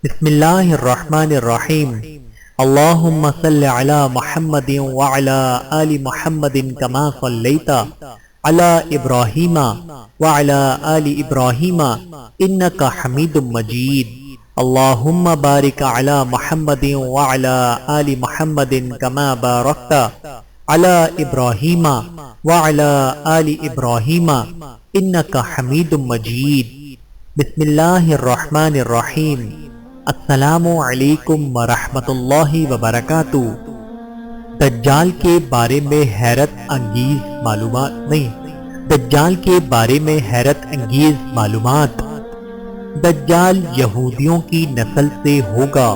بسم اللہ الرحمن الرحیم اللہم صلی علی محمد وعلی آل محمد کما صلیت علی ابراہیم وعلی آل ابراہیم انکا حمید مجید اللہم بارک علی محمد وعلی آل محمد کما بارکت علی ابراہیم وعلی آل ابراہیم انکا حمید مجید بسم اللہ الرحمن الرحیم السلام علیکم ورحمۃ اللہ وبرکاتہ۔ دجال کے بارے میں حیرت انگیز معلومات۔ دجال یہودیوں کی نسل سے ہوگا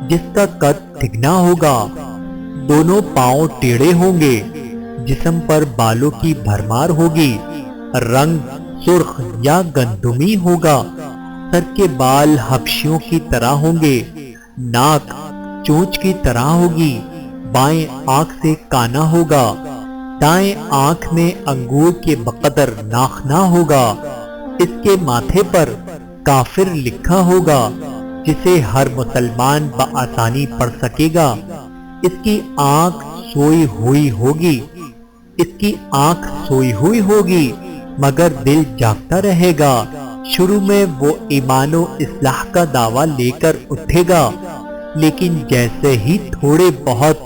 جس کا قد تگنا ہوگا، دونوں پاؤں ٹیڑھے ہوں گے، جسم پر بالوں کی بھرمار ہوگی، رنگ سرخ یا گندمی ہوگا، سر کے بال حبشیوں کی طرح ہوں گے، ناک چونچ کی طرح ہوگی، بائیں آنکھ سے کانا ہوگا، دائیں آنکھ میں انگور کے بقدر ناخنا ہوگا، اس کے ماتھے پر کافر لکھا ہوگا جسے ہر مسلمان بآسانی پڑھ سکے گا۔ اس کی آنکھ سوئی ہوئی ہوگی مگر دل جاگتا رہے گا۔ شروع میں وہ ایمان و اصلاح کا دعویٰ لے کر اٹھے گا، لیکن جیسے ہی تھوڑے بہت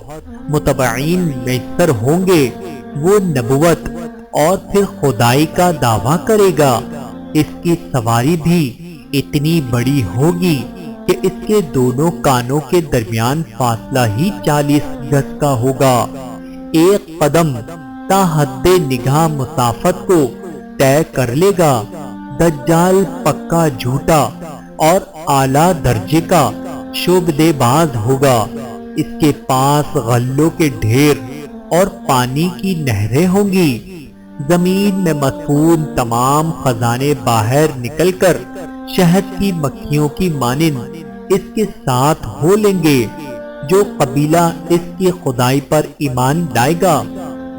متبعین میسر ہوں گے وہ نبوت اور پھر خدائی کا دعویٰ کرے گا۔ اس کی سواری بھی اتنی بڑی ہوگی کہ اس کے دونوں کانوں کے درمیان فاصلہ ہی 40 گز کا ہوگا۔ ایک قدم تا حد نگاہ مسافت کو طے کر لے گا۔ دجال پکا جھوٹا اور اعلیٰ درجے کا شعبدے باز ہوگا۔ اس کے پاس غلوں کے ڈھیر اور پانی کی نہریں ہوں گی۔ زمین میں مدفون تمام خزانے باہر نکل کر شہد کی مکھیوں کی مانند اس کے ساتھ ہو لیں گے۔ جو قبیلہ اس کی خدائی پر ایمان لائے گا،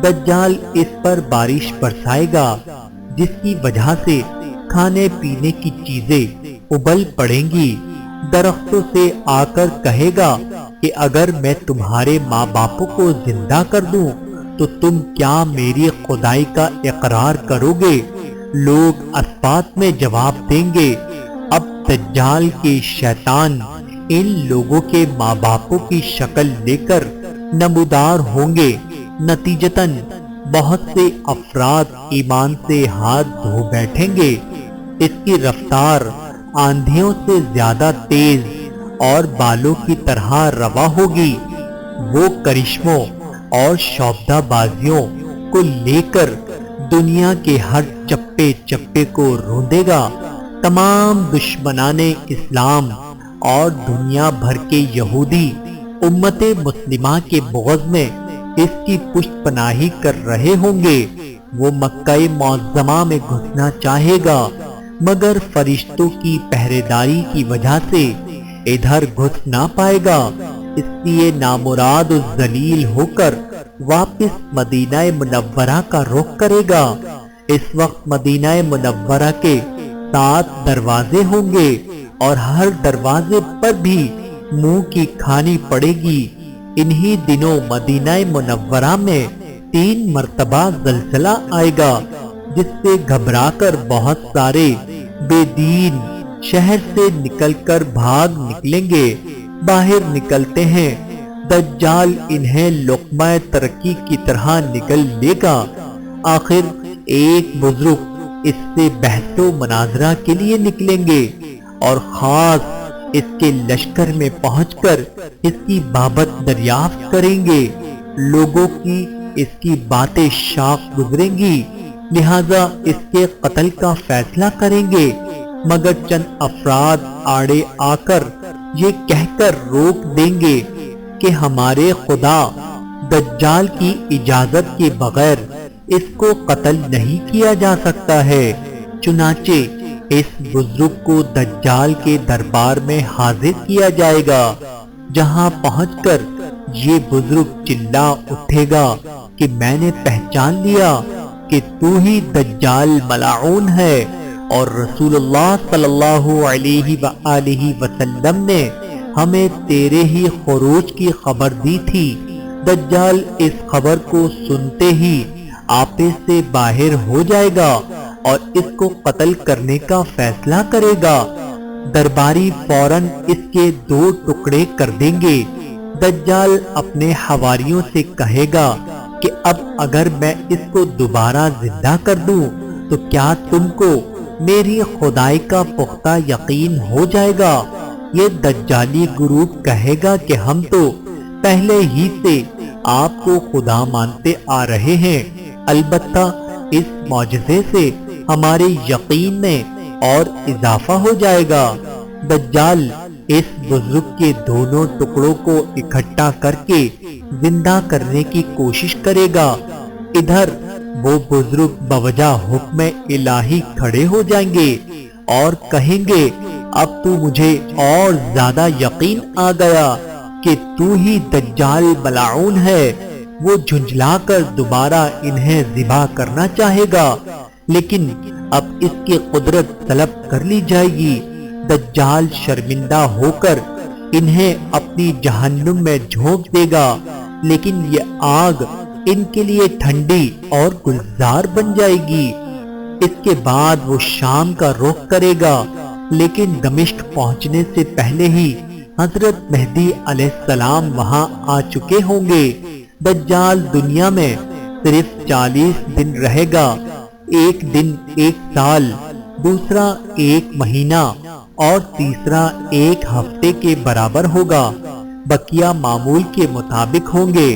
دجال اس پر بارش برسائے گا، جس کی وجہ سے کھانے پینے کی چیزیں ابل پڑیں گی۔ درختوں سے آ کر کہے گا کہ اگر میں تمہارے ماں باپوں کو زندہ کر دوں تو تم کیا میری خدائی کا اقرار کرو گے؟ لوگ اسبات میں جواب دیں گے، اب دجال کے شیطان ان لوگوں کے ماں باپوں کی شکل لے کر نمودار ہوں گے۔ نتیجتاً بہت سے افراد ایمان سے ہاتھ دھو بیٹھیں گے۔ اس کی رفتار آندھیوں سے زیادہ تیز اور بالوں کی طرح روا ہوگی۔ وہ کرشموں اور شعبدہ بازیوں کو لے کر دنیا کے ہر چپے چپے کو روندے گا۔ تمام دشمنان اسلام اور دنیا بھر کے یہودی امت مسلمہ کے بغض میں اس کی پشت پناہی کر رہے ہوں گے۔ وہ مکہ معظمہ میں گھسنا چاہے گا مگر فرشتوں کی پہرے داری کی وجہ سے ادھر گھس نہ پائے گا، اس لیے نامراد و ذلیل ہو کر واپس مدینہ منورہ کا رخ کرے گا۔ اس وقت مدینہ منورہ کے 7 دروازے ہوں گے اور ہر دروازے پر بھی منہ کی کھانی پڑے گی۔ انہی دنوں مدینہ منورہ میں 3 مرتبہ زلزلہ آئے گا، جس سے گھبرا کر بہت سارے بے دین شہر سے نکل کر بھاگ نکلیں گے۔ باہر نکلتے ہیں دجال انہیں لقمہ ترکی کی طرح نگل لے گا۔ آخر ایک بزرگ اس سے بحث و مناظرہ کے لیے نکلیں گے اور خاص اس کے لشکر میں پہنچ کر اس کی بابت دریافت کریں گے۔ لوگوں کی اس کی باتیں شاق گزریں گی، لہذا اس کے قتل کا فیصلہ کریں گے، مگر چند افراد آڑے آ کر یہ کہہ کر روک دیں گے کہ ہمارے خدا دجال کی اجازت کے بغیر اس کو قتل نہیں کیا جا سکتا ہے۔ چنانچہ اس بزرگ کو دجال کے دربار میں حاضر کیا جائے گا، جہاں پہنچ کر یہ بزرگ چلا اٹھے گا کہ میں نے پہچان لیا کہ تو ہی دجال ملعون ہے۔ اور رسول اللہ صلی اللہ علیہ وآلہ وسلم نے ہمیں تیرے ہی خروج کی خبر دی تھی۔ دجال اس خبر کو سنتے ہی آپے سے باہر ہو جائے گا اور اس کو قتل کرنے کا فیصلہ کرے گا۔ درباری فوراً اس کے 2 ٹکڑے کر دیں گے۔ دجال اپنے حواریوں سے کہے گا کہ اب اگر میں اس کو دوبارہ زندہ کر دوں تو کیا تم کو میری خدائی کا پختہ یقین ہو جائے گا؟ یہ دجالی گروپ کہے گا کہ ہم تو پہلے ہی سے آپ کو خدا مانتے آ رہے ہیں، البتہ اس معجزے سے ہمارے یقین میں اور اضافہ ہو جائے گا۔ دجال اس بزرگ کے دونوں ٹکڑوں کو اکٹھا کر کے زندہ کرنے کی کوشش کرے گا۔ ادھر وہ بزرگ بوجہ حکم الہی کھڑے ہو جائیں گے اور کہیں گے اب تو مجھے اور زیادہ یقین آ گیا کہ تو ہی دجال ملعون ہے۔ وہ جھنجلا کر دوبارہ انہیں ذبح کرنا چاہے گا، لیکن اب اس کی قدرت طلب کر لی جائے گی۔ دجال شرمندہ ہو کر انہیں اپنی جہنم میں جھونک دے گا، لیکن یہ آگ ان کے لیے ٹھنڈی اور گلزار بن جائے گی۔ اس کے بعد وہ شام کا رخ کرے گا، لیکن دمشق پہنچنے سے پہلے ہی حضرت مہدی علیہ السلام وہاں آ چکے ہوں گے۔ دجال دنیا میں صرف 40 دن رہے گا، ایک دن 1 سال، دوسرا 1 مہینہ اور تیسرا 1 ہفتے کے برابر ہوگا۔ بقیہ معمول کے مطابق ہوں گے۔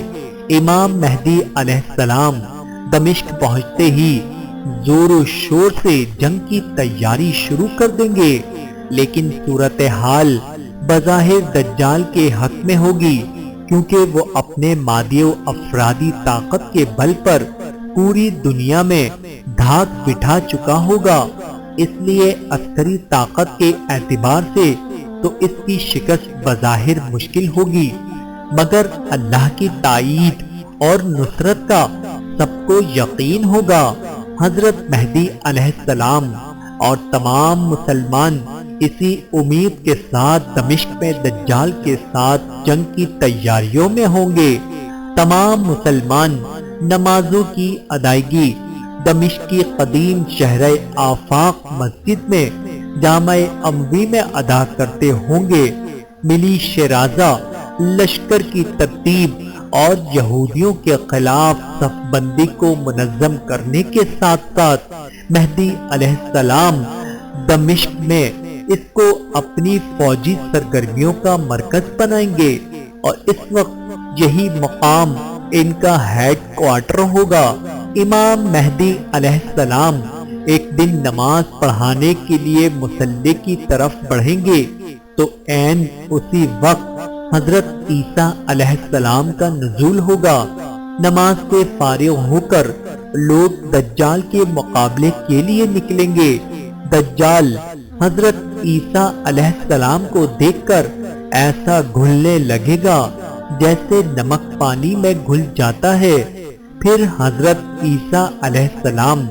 امام مہدی علیہ السلام دمشق پہنچتے ہی زور و شور سے جنگ کی تیاری شروع کر دیں گے، لیکن صورتحال بظاہر دجال کے حق میں ہوگی، کیونکہ وہ اپنے مادی و افرادی طاقت کے بل پر پوری دنیا میں دھاک بٹھا چکا ہوگا۔ اس لیے عسکری طاقت کے اعتبار سے تو اس کی شکست بظاہر مشکل ہوگی، مگر اللہ کی تائید اور نصرت کا سب کو یقین ہوگا۔ حضرت مہدی علیہ السلام اور تمام مسلمان اسی امید کے ساتھ دمشق میں دجال کے ساتھ جنگ کی تیاریوں میں ہوں گے۔ تمام مسلمان نمازوں کی ادائیگی دمشق کی قدیم شہر آفاق مسجد میں جامع اموی میں ادا کرتے ہوں گے۔ ملی شیرازہ لشکر کی ترتیب اور یہودیوں کے خلاف صف بندی کو منظم کرنے کے ساتھ ساتھ مہدی علیہ السلام دمشق میں اس کو اپنی فوجی سرگرمیوں کا مرکز بنائیں گے، اور اس وقت یہی مقام ان کا ہیڈ کوارٹر ہوگا۔ امام مہدی علیہ السلام ایک دن نماز پڑھانے کے لیے مصلی کی طرف بڑھیں گے تو عین اسی وقت حضرت عیسیٰ علیہ السلام کا نزول ہوگا۔ نماز سے فارغ ہو کر لوگ دجال کے مقابلے کے لیے نکلیں گے۔ دجال حضرت عیسیٰ علیہ السلام کو دیکھ کر ایسا گھلنے لگے گا جیسے نمک پانی میں گھل جاتا ہے۔ پھر حضرت عیسیٰ علیہ السلام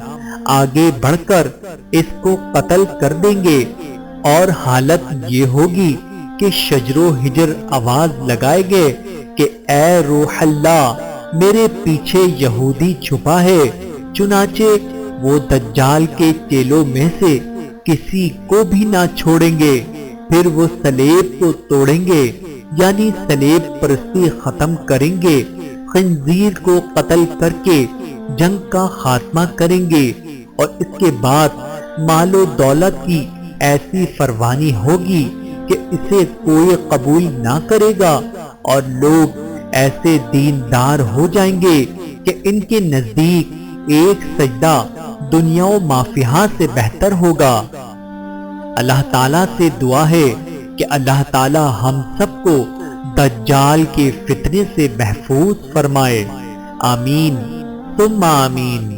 آگے بڑھ کر اس کو قتل کر دیں گے، اور حالت یہ ہوگی کہ شجر و حجر آواز لگائے گے کہ اے روح اللہ، میرے پیچھے یہودی چھپا ہے۔ چنانچہ وہ دجال کے چیلوں میں سے کسی کو بھی نہ چھوڑیں گے۔ پھر وہ صلیب کو توڑیں گے، یعنی صلیب پرستی ختم کریں گے، خنزیر کو قتل کر کے جنگ کا خاتمہ کریں گے، اور اس کے بعد مال و دولت کی ایسی فراوانی ہوگی کہ اسے کوئی قبول نہ کرے گا، اور لوگ ایسے دیندار ہو جائیں گے کہ ان کے نزدیک ایک سجدہ دنیا و مافیہا سے بہتر ہوگا۔ اللہ تعالیٰ سے دعا ہے کہ اللہ تعالیٰ ہم سب کو دجال کے فتنے سے محفوظ فرمائے۔ آمین ثم آمین۔